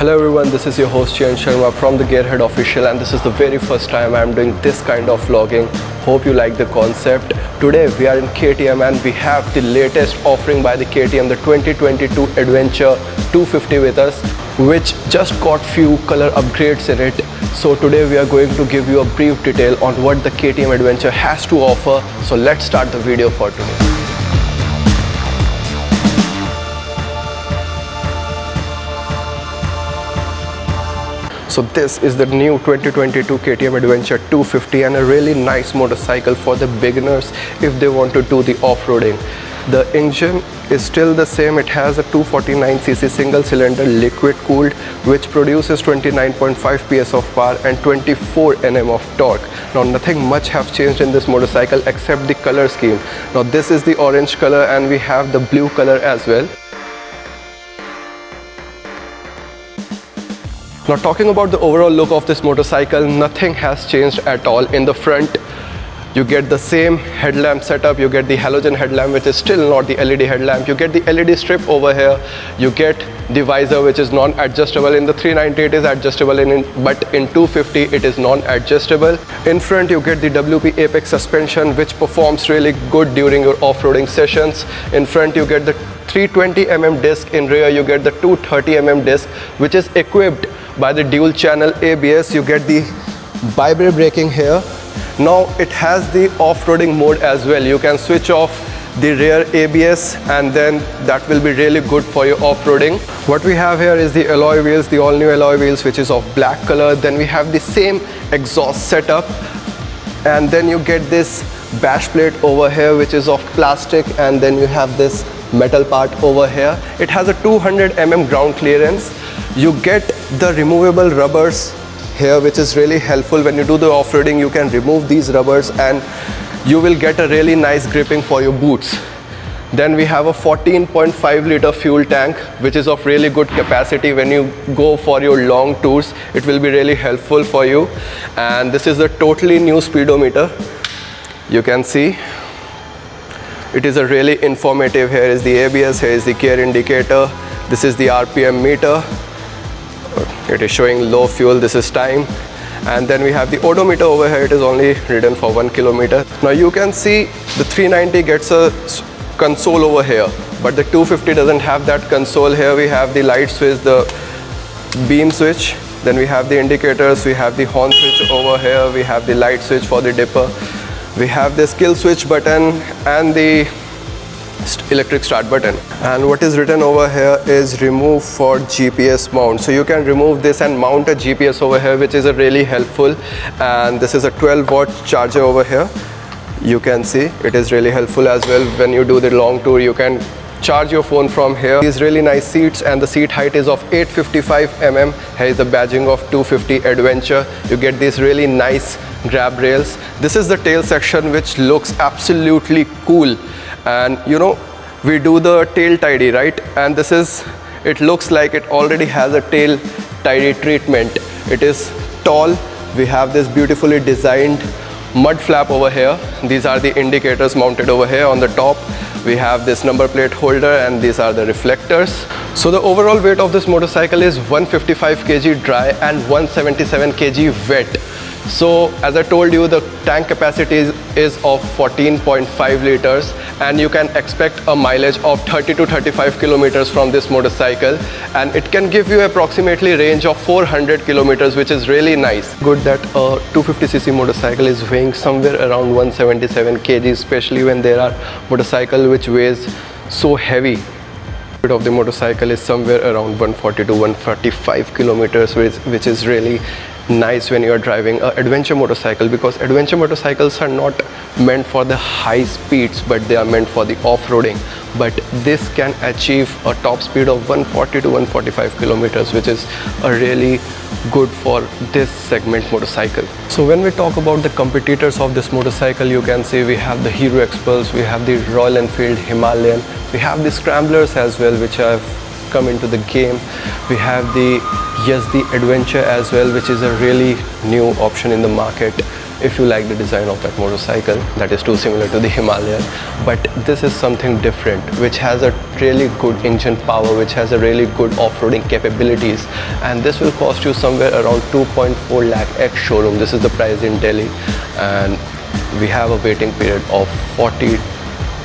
Hello everyone, this is your host Chiyan Sharma from the Gearhead official, and this is the very first time I'm doing this kind of vlogging. Hope you like the concept. Today we are in KTM and we have the latest offering by the KTM, the 2022 Adventure 250 with us, which just got few color upgrades in it. So today we are going to give you a brief detail on what the KTM Adventure has to offer. So let's start the video for today. So this is the new 2022 KTM Adventure 250 and a really nice motorcycle for the beginners if they want to do the off-roading. The engine is still the same. It has a 249cc single cylinder liquid cooled which produces 29.5 PS of power and 24 Nm of torque. Now nothing much have changed in this motorcycle except the color scheme. Now this is the orange color and we have the blue color as well. Now talking about the overall look of this motorcycle, nothing has changed at all. In the front you get the same headlamp setup. You get the halogen headlamp which is still not the LED headlamp. You get the LED strip over here. You get the visor which is non-adjustable. In the 390 it is adjustable, but in 250 it is non-adjustable. In front you get the WP Apex suspension which performs really good during your off-roading sessions. In front you get the 320mm disc. In rear you get the 230mm disc which is equipped by the dual channel ABS. You get the bi-brake braking here. Now it has the off-roading mode as well. You can switch off the rear ABS and then that will be really good for your off-roading. What we have here is the alloy wheels, the all new alloy wheels which is of black color. Then we have the same exhaust setup, and then you get this bash plate over here which is of plastic, and then you have this metal part over here. It has a 200mm ground clearance. You get the removable rubbers here which is really helpful. When you do the off-roading you can remove these rubbers and you will get a really nice gripping for your boots. Then we have a 14.5 liter fuel tank which is of really good capacity. When you go for your long tours it will be really helpful for you. And this is a totally new speedometer. You can see it is a really informative. Here is the ABS, here is the gear indicator, this is the RPM meter. It is showing low fuel, this is time. And then we have the odometer over here. It is only ridden for 1 kilometer. Now you can see the 390 gets a console over here, but the 250 doesn't have that console. Here we have the light switch, the beam switch, then we have the indicators, we have the horn switch over here, we have the light switch for the dipper, we have this kill switch button and the electric start button. And what is written over here is remove for GPS mount. So you can remove this and mount a GPS over here, which is a really helpful. And this is a 12-watt charger over here. You can see it is really helpful as well. When you do the long tour you can charge your phone from here. These really nice seats, and the seat height is of 855mm. Here is the badging of 250 Adventure. You get these really nice grab rails. This is the tail section which looks absolutely cool. And you know, we do the tail tidy, right? And this is, it looks like it already has a tail tidy treatment. It is tall. We have this beautifully designed mud flap over here. These are the indicators mounted over here on the top. We have this number plate holder and these are the reflectors. So the overall weight of this motorcycle is 155 kg dry and 177 kg wet. So as I told you, the tank capacity is of 14.5 liters and you can expect a mileage of 30 to 35 kilometers from this motorcycle, and it can give you approximately range of 400 kilometers, which is really nice. Good that a 250cc motorcycle is weighing somewhere around 177 kg, especially when there are motorcycles which weighs so heavy. The weight of the motorcycle is somewhere around 140 to 145 kilometers, which is really nice when you are driving an adventure motorcycle, because adventure motorcycles are not meant for the high speeds but they are meant for the off-roading. But this can achieve a top speed of 140 to 145 kilometers, which is a really good for this segment motorcycle. So when we talk about the competitors of this motorcycle, you can see we have the Hero X-Pulse, we have the Royal Enfield Himalayan, we have the Scramblers as well which have come into the game. We have the Adventure as well, which is a really new option in the market. if you like the design of that motorcycle. That is too similar to the Himalayan, but this is something different, which has a really good engine power, which has a really good off-roading capabilities, and this will cost you somewhere around 2.4 lakh ex showroom. This is the price in Delhi, and we have a waiting period of 30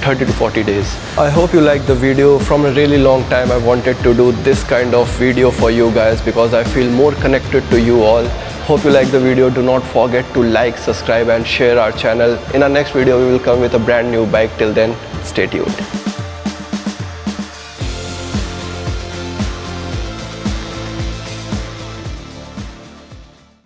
to 40 days. I hope you liked the video. From a really long time I wanted to do this kind of video for you guys because I feel more connected to you all. Hope you like the video. Do not forget to like, subscribe and share our channel. In our next video we will come with a brand new bike. Till then, stay tuned.